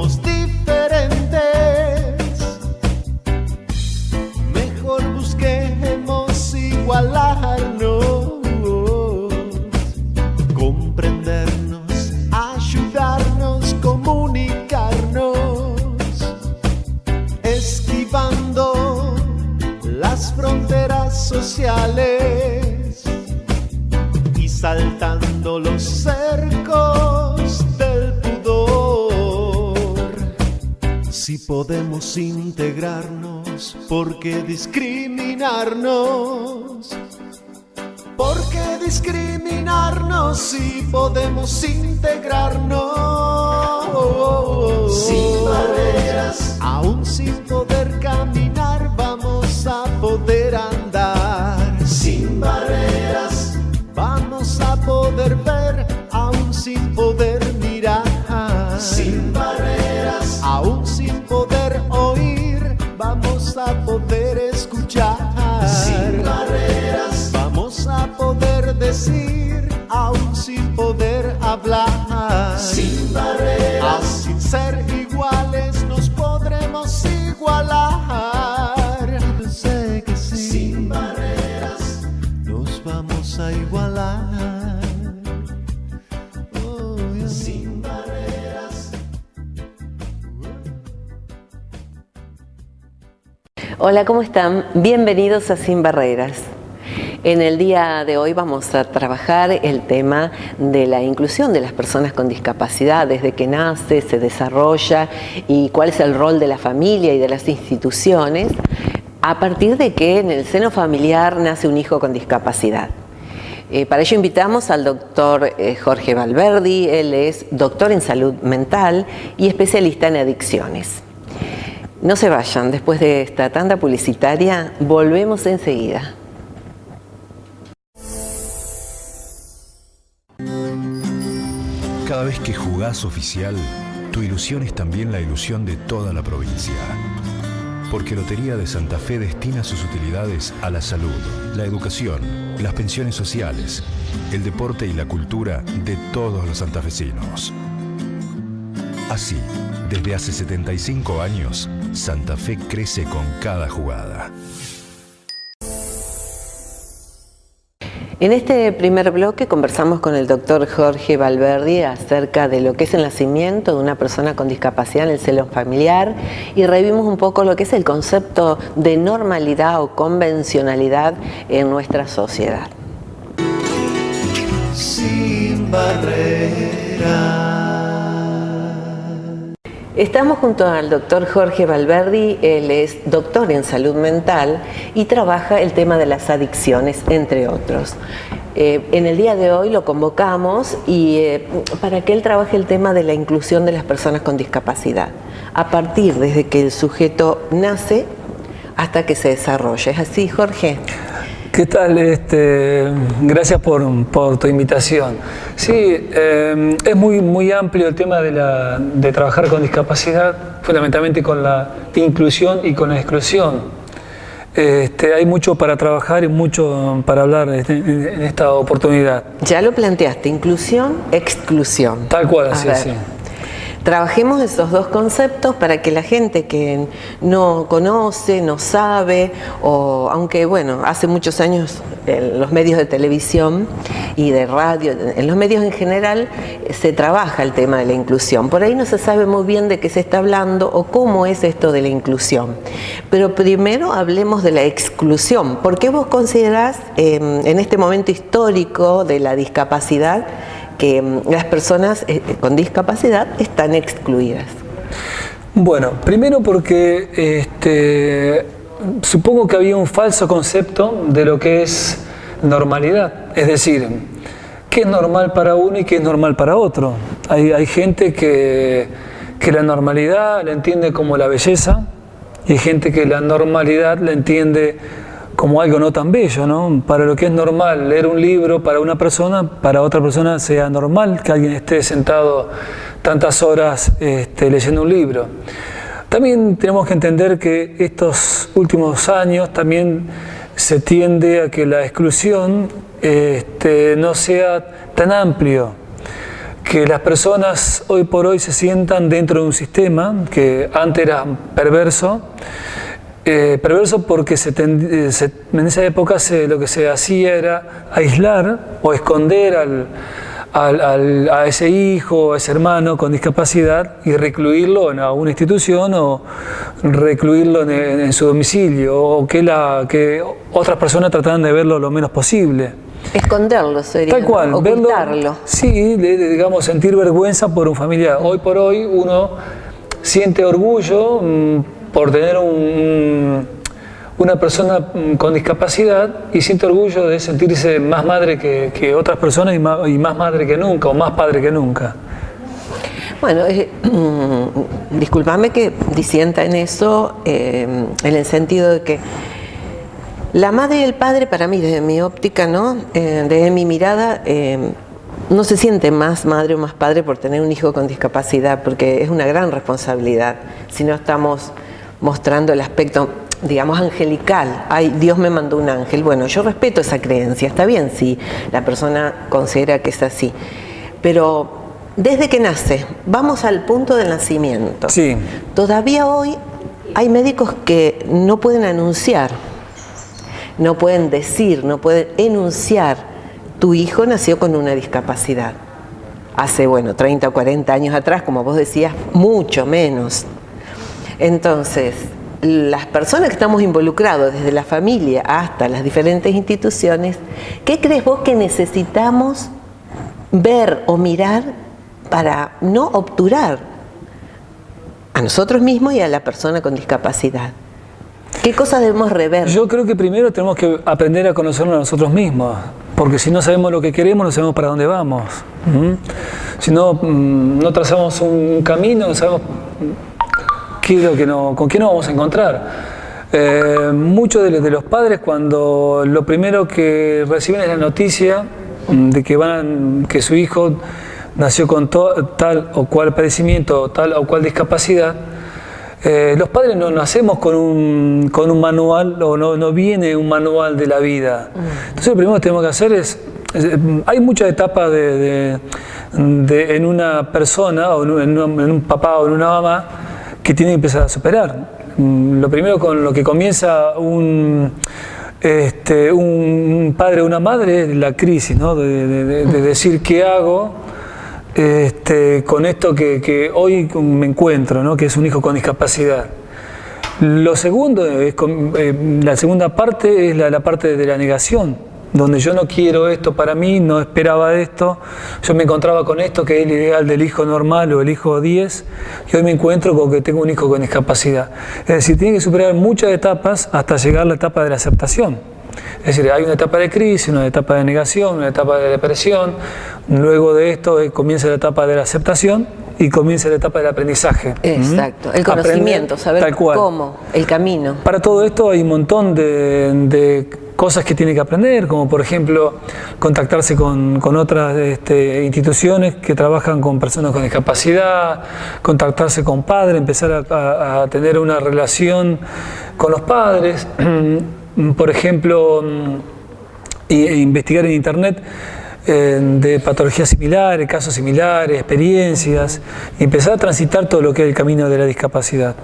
somos diferentes. Mejor busquemos igualarnos, comprendernos, ayudarnos, comunicarnos, esquivando las fronteras sociales y saltando los cercos del pudor. Si podemos integrarnos, ¿por qué discriminarnos? ¿Por qué discriminarnos si podemos integrarnos? Sin barreras, aún sin poder caminar, vamos a poder andar. Sin barreras, vamos a poder ver, aún sin poder mirar. Sin barreras, aún sin poder oír, vamos a poder escuchar. Sin barreras, vamos a poder decir, aún sin poder hablar. Sin barreras, aún sin ser iguales, nos podremos igualar. Yo sé que sí. Sin barreras, nos vamos a igualar. Oh, yeah. Sin barreras. Hola, ¿cómo están? Bienvenidos a Sin Barreras. En el día de hoy vamos a trabajar el tema de la inclusión de las personas con discapacidad, desde que nace, se desarrolla y cuál es el rol de la familia y de las instituciones, a partir de que en el seno familiar nace un hijo con discapacidad. Para ello invitamos al doctor Jorge Valverdi. Él es doctor en salud mental y especialista en adicciones. No se vayan, después de esta tanda publicitaria volvemos enseguida. Cada vez que jugás oficial, tu ilusión es también la ilusión de toda la provincia. Porque Lotería de Santa Fe destina sus utilidades a la salud, la educación, las pensiones sociales, el deporte y la cultura de todos los santafesinos. Así, desde hace 75 años, Santa Fe crece con cada jugada. En este primer bloque conversamos con el doctor Jorge Valverdi acerca de lo que es el nacimiento de una persona con discapacidad en el seno familiar y revimos un poco lo que es el concepto de normalidad o convencionalidad en nuestra sociedad. Sin barreras. Estamos junto al doctor Jorge Valverdi. Él es doctor en salud mental y trabaja el tema de las adicciones, entre otros. En el día de hoy lo convocamos para que él trabaje el tema de la inclusión de las personas con discapacidad, a partir desde que el sujeto nace hasta que se desarrolla. ¿Es así, Jorge? ¿Qué tal? Gracias por tu invitación. Sí, es muy amplio el tema de trabajar con discapacidad, fundamentalmente con la inclusión y con la exclusión. Hay mucho para trabajar y mucho para hablar en esta oportunidad. Ya lo planteaste, inclusión, exclusión. Tal cual, así es. Trabajemos esos dos conceptos para que la gente que no conoce, no sabe, o aunque bueno, hace muchos años en los medios de televisión y de radio, en los medios en general, se trabaja el tema de la inclusión. Por ahí no se sabe muy bien de qué se está hablando o cómo es esto de la inclusión. Pero primero hablemos de la exclusión. ¿Por qué vos considerás en este momento histórico de la discapacidad que las personas con discapacidad están excluidas? Bueno, primero porque supongo que había un falso concepto de lo que es normalidad, es decir, qué es normal para uno y qué es normal para otro. Hay gente que la normalidad la entiende como la belleza y hay gente que la normalidad la entiende como algo no tan bello, ¿no? Para lo que es normal leer un libro para una persona, para otra persona sea normal que alguien esté sentado tantas horas leyendo un libro. También tenemos que entender que estos últimos años también se tiende a que la exclusión no sea tan amplio. que las personas hoy por hoy se sientan dentro de un sistema que antes era perverso. Perverso porque en esa época lo que se hacía era aislar o esconder a ese hijo, a ese hermano con discapacidad y recluirlo en alguna institución o recluirlo en su domicilio o que otras personas trataran de verlo lo menos posible. Esconderlo sería, tal cual, ocultarlo. Verlo, sí, digamos, sentir vergüenza por un familiar. Hoy por hoy uno siente orgullo por tener una persona con discapacidad y siente orgullo de sentirse más madre que otras personas y más madre que nunca o más padre que nunca. Bueno, discúlpame que disienta en eso, en el sentido de que la madre y el padre, para mí, desde mi óptica, ¿no? Desde mi mirada, no se siente más madre o más padre por tener un hijo con discapacidad, porque es una gran responsabilidad. Si no estamos mostrando el aspecto, digamos, angelical. Ay, Dios me mandó un ángel. Bueno, yo respeto esa creencia, está bien si la persona considera que es así. Pero desde que nace, vamos al punto del nacimiento. Sí. Todavía hoy hay médicos que no pueden anunciar, no pueden decir, no pueden enunciar, tu hijo nació con una discapacidad. Hace, 30 o 40 años atrás, como vos decías, mucho menos. Entonces, las personas que estamos involucrados, desde la familia hasta las diferentes instituciones, ¿qué crees vos que necesitamos ver o mirar para no obturar a nosotros mismos y a la persona con discapacidad? ¿Qué cosas debemos rever? Yo creo que primero tenemos que aprender a conocernos a nosotros mismos, porque si no sabemos lo que queremos, no sabemos para dónde vamos. Si no, no trazamos un camino, no sabemos con qué nos vamos a encontrar. Muchos de los padres, cuando lo primero que reciben es la noticia de que su hijo nació con tal o cual padecimiento, tal o cual discapacidad, los padres no nacemos con un manual, o no viene un manual de la vida. Entonces lo primero que tenemos que hacer hay muchas etapas en una persona, o en un papá o en una mamá, que tienen que empezar a superar. Lo primero con lo que comienza un padre o una madre es la crisis, ¿no? de decir qué hago con esto que hoy me encuentro, ¿no? Que es un hijo con discapacidad. Lo segundo, la segunda parte es la parte de la negación, donde yo no quiero esto para mí, no esperaba esto, yo me encontraba con esto que es el ideal del hijo normal o el hijo 10, y hoy me encuentro con que tengo un hijo con discapacidad. Es decir, tiene que superar muchas etapas hasta llegar a la etapa de la aceptación. Es decir, hay una etapa de crisis, una etapa de negación, una etapa de depresión, luego de esto comienza la etapa de la aceptación y comienza la etapa del aprendizaje. Exacto, el conocimiento, saber cómo, el camino. Para todo esto hay un montón de cosas que tiene que aprender, como por ejemplo contactarse con otras instituciones que trabajan con personas con discapacidad, contactarse con padres, empezar a tener una relación con los padres, por ejemplo, investigar en internet de patologías similares, casos similares, experiencias, y empezar a transitar todo lo que es el camino de la discapacidad.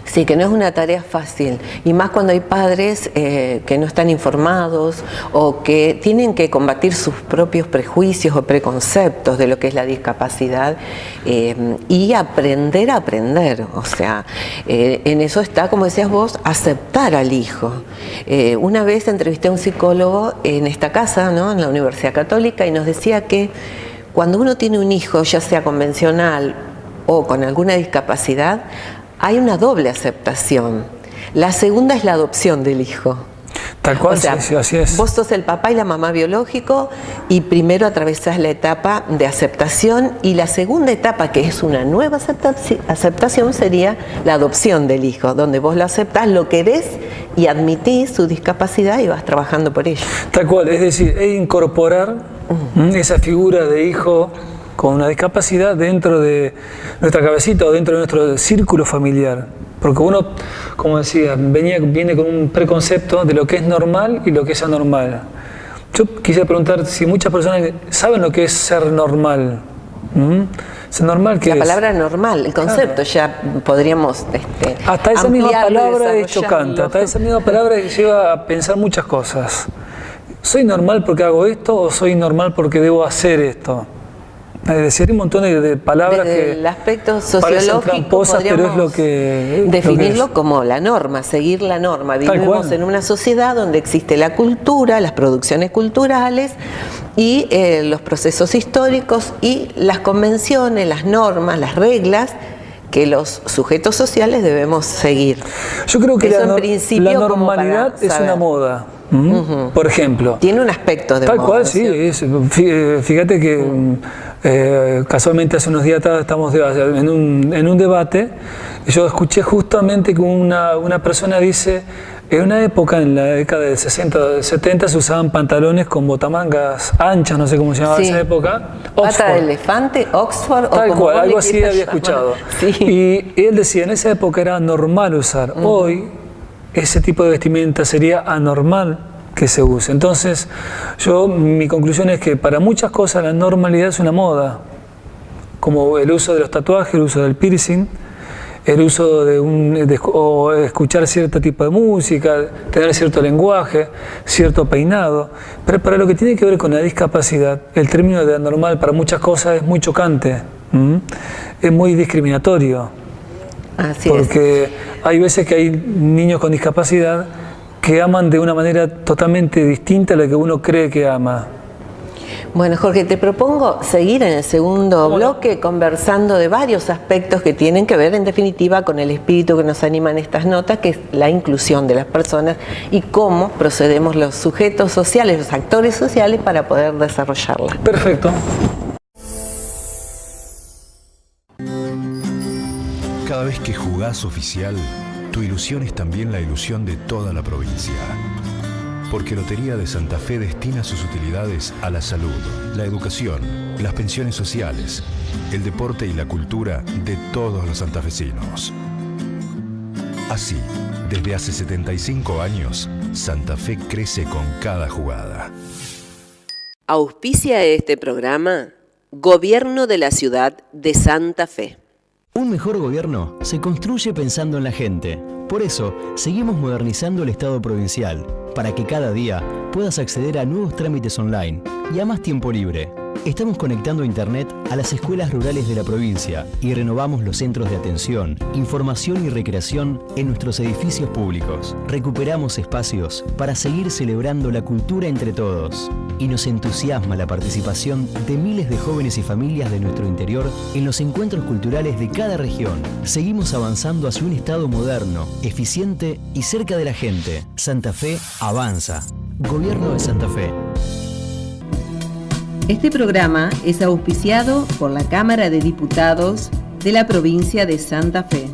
Sí, que no es una tarea fácil, y más cuando hay padres que no están informados o que tienen que combatir sus propios prejuicios o preconceptos de lo que es la discapacidad y aprender a aprender. O sea, en eso está, como decías vos, aceptar al hijo. Una vez entrevisté a un psicólogo en esta casa, ¿no?, en la Universidad Católica, y nos decía que cuando uno tiene un hijo, ya sea convencional o con alguna discapacidad, hay una doble aceptación. La segunda es la adopción del hijo. Tal cual, o sea, sí, así es. Vos sos el papá y la mamá biológico y primero atravesás la etapa de aceptación, y la segunda etapa, que es una nueva aceptación, sería la adopción del hijo, donde vos lo aceptás, lo querés y admitís su discapacidad y vas trabajando por ello. Tal cual, es decir, es incorporar esa figura de hijo con una discapacidad dentro de nuestra cabecita o dentro de nuestro círculo familiar. Porque uno, como decía, viene con un preconcepto de lo que es normal y lo que es anormal. Yo quisiera preguntar si muchas personas saben lo que es ser normal. Es normal que la palabra normal, el concepto, ya podríamos hasta esa misma ampliarlo, palabra es desarrollarlo. chocante, hasta esa misma palabra lleva a pensar muchas cosas. ¿Soy normal porque hago esto o soy normal porque debo hacer esto? Es decir, hay un montón de palabras Desde que el aspecto parecen sociológico tramposas, pero es lo que definirlo es. como la norma, seguir la norma. Tal Vivimos cual. en una sociedad donde existe la cultura, las producciones culturales y los procesos históricos y las convenciones, las normas, las reglas que los sujetos sociales debemos seguir. Yo creo que Eso la en principio, la como para normalidad es saber. una moda. Por ejemplo. Tiene un aspecto de Tal moda, cual, ¿no es sí. cierto? Fíjate que casualmente hace unos días estamos en un debate. Yo escuché justamente que una persona dice, en una época, en la década de 60, 70, se usaban pantalones con botamangas anchas, no sé cómo se llamaba Sí. esa época. Pata de elefante, Oxford, Tal o como cual, vos algo le así quieras había llamar. escuchado. Sí. Y él decía, en esa época era normal usar. Hoy, ese tipo de vestimenta sería anormal que se use. Entonces, mi conclusión es que para muchas cosas la normalidad es una moda, como el uso de los tatuajes, el uso del piercing, el uso o escuchar cierto tipo de música, tener cierto lenguaje, cierto peinado. Pero para lo que tiene que ver con la discapacidad, el término de anormal para muchas cosas es muy chocante, es muy discriminatorio. Así Porque hay veces que hay niños con discapacidad que aman de una manera totalmente distinta a la que uno cree que ama. Bueno, Jorge, te propongo seguir en el segundo bloque conversando de varios aspectos que tienen que ver, en definitiva, con el espíritu que nos anima en estas notas, que es la inclusión de las personas y cómo procedemos los sujetos sociales, los actores sociales, para poder desarrollarla. Perfecto. Cada vez que jugás oficial, tu ilusión es también la ilusión de toda la provincia. Porque Lotería de Santa Fe destina sus utilidades a la salud, la educación, las pensiones sociales, el deporte y la cultura de todos los santafesinos. Así, desde hace 75 años, Santa Fe crece con cada jugada. Auspicia este programa Gobierno de la Ciudad de Santa Fe. Un mejor gobierno se construye pensando en la gente. Por eso, seguimos modernizando el Estado provincial, para que cada día puedas acceder a nuevos trámites online y a más tiempo libre. Estamos conectando Internet a las escuelas rurales de la provincia y renovamos los centros de atención, información y recreación en nuestros edificios públicos. Recuperamos espacios para seguir celebrando la cultura entre todos. Y nos entusiasma la participación de miles de jóvenes y familias de nuestro interior en los encuentros culturales de cada región. Seguimos avanzando hacia un Estado moderno, eficiente y cerca de la gente. Santa Fe avanza. Gobierno de Santa Fe. Este programa es auspiciado por la Cámara de Diputados de la provincia de Santa Fe.